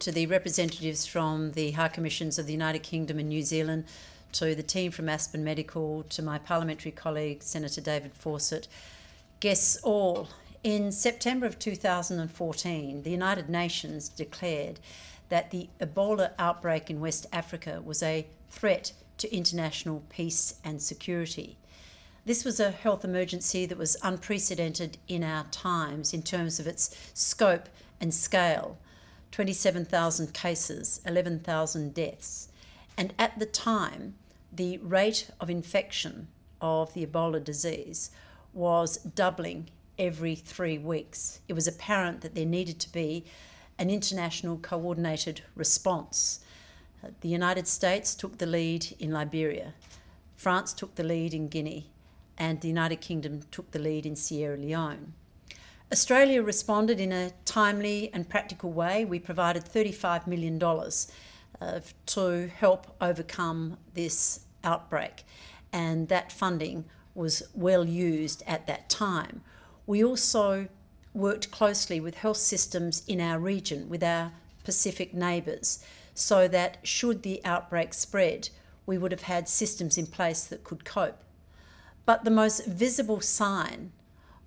to the representatives from the High Commissions of the United Kingdom and New Zealand, to the team from Aspen Medical, to my parliamentary colleague, Senator David Fawcett, guests all. In September of 2014, the United Nations declared that the Ebola outbreak in West Africa was a threat to international peace and security. This was a health emergency that was unprecedented in our times in terms of its scope and scale. 27,000 cases, 11,000 deaths. And at the time, the rate of infection of the Ebola disease was doubling every 3 weeks. It was apparent that there needed to be an international coordinated response. The United States took the lead in Liberia, France took the lead in Guinea, and the United Kingdom took the lead in Sierra Leone. Australia responded in a timely and practical way. We provided $35 million to help overcome this outbreak, and that funding was well used at that time. We also worked closely with health systems in our region, with our Pacific neighbours, so that should the outbreak spread, we would have had systems in place that could cope. But the most visible sign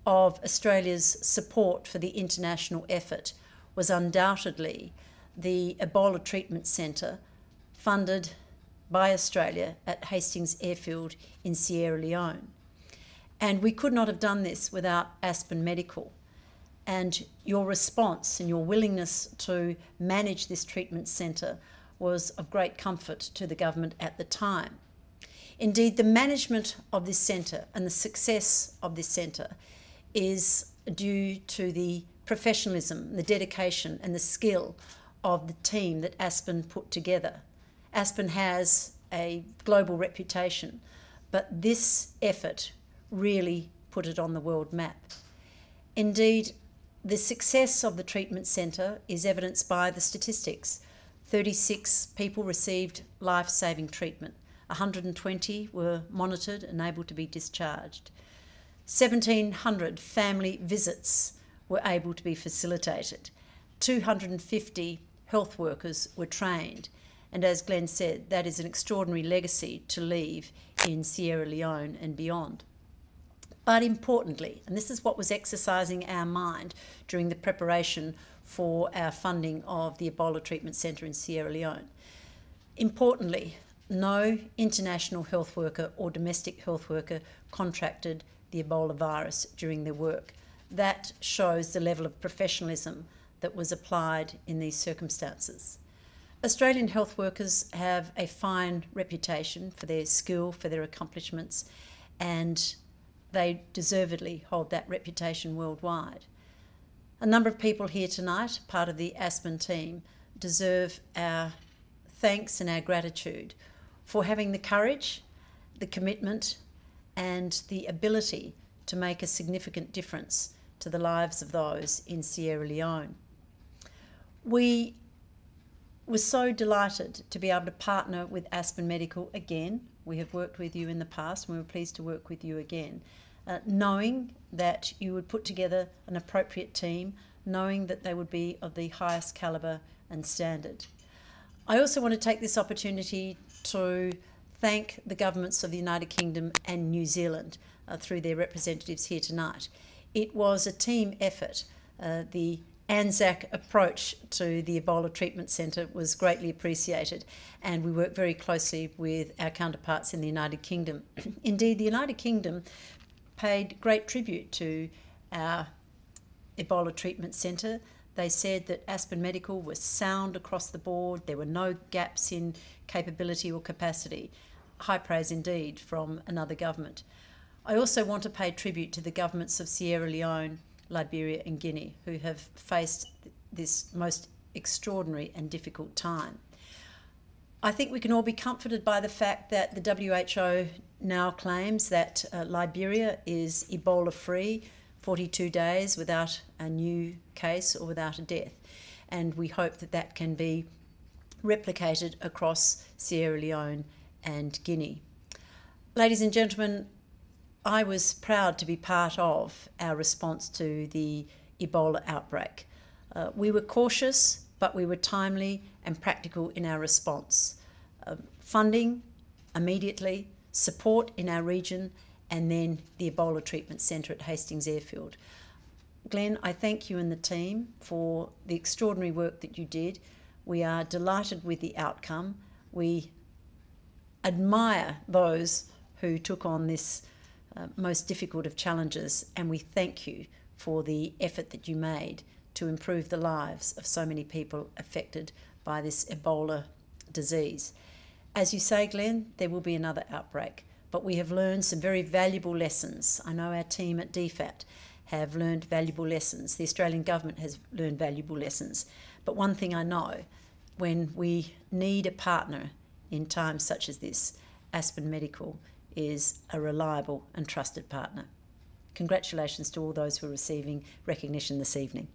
of Australia's support for the international effort was undoubtedly the Ebola Treatment Centre funded by Australia at Hastings Airfield in Sierra Leone. And we could not have done this without Aspen Medical. And your response and your willingness to manage this treatment centre was of great comfort to the government at the time. Indeed, the management of this centre and the success of this centre is due to the professionalism, the dedication and the skill of the team that Aspen put together. Aspen has a global reputation, but this effort really put it on the world map. Indeed, the success of the treatment centre is evidenced by the statistics. 36 people received life-saving treatment. 120 were monitored and able to be discharged. 1,700 family visits were able to be facilitated. 250 health workers were trained. And as Glenn said, that is an extraordinary legacy to leave in Sierra Leone and beyond. But importantly, and this is what was exercising our mind during the preparation for our funding of the Ebola Treatment Centre in Sierra Leone, importantly, no international health worker or domestic health worker contracted the Ebola virus during their work. That shows the level of professionalism that was applied in these circumstances. Australian health workers have a fine reputation for their skill, for their accomplishments, and they deservedly hold that reputation worldwide. A number of people here tonight, part of the Aspen team, deserve our thanks and our gratitude for having the courage, the commitment, and the ability to make a significant difference to the lives of those in Sierra Leone. We were so delighted to be able to partner with Aspen Medical again. We have worked with you in the past and we were pleased to work with you again, knowing that you would put together an appropriate team, knowing that they would be of the highest calibre and standard. I also want to take this opportunity to thank the governments of the United Kingdom and New Zealand through their representatives here tonight. It was a team effort. The ANZAC approach to the Ebola Treatment Centre was greatly appreciated, and we worked very closely with our counterparts in the United Kingdom. Indeed, the United Kingdom paid great tribute to our Ebola Treatment Centre. They said that Aspen Medical was sound across the board. There were no gaps in capability or capacity. High praise indeed from another government. I also want to pay tribute to the governments of Sierra Leone, Liberia and Guinea, who have faced this most extraordinary and difficult time. I think we can all be comforted by the fact that the WHO now claims that Liberia is Ebola-free, 42 days without a new case or without a death. And we hope that that can be replicated across Sierra Leone and Guinea. Ladies and gentlemen, I was proud to be part of our response to the Ebola outbreak. We were cautious but we were timely and practical in our response. Funding immediately, support in our region, and then the Ebola Treatment Centre at Hastings Airfield. Glenn, I thank you and the team for the extraordinary work that you did. We are delighted with the outcome. We admire those who took on this most difficult of challenges, and we thank you for the effort that you made to improve the lives of so many people affected by this Ebola disease. As you say, Glenn, there will be another outbreak, but we have learned some very valuable lessons. I know our team at DFAT have learned valuable lessons. The Australian government has learned valuable lessons. But one thing I know, when we need a partner in times such as this, Aspen Medical is a reliable and trusted partner. Congratulations to all those who are receiving recognition this evening.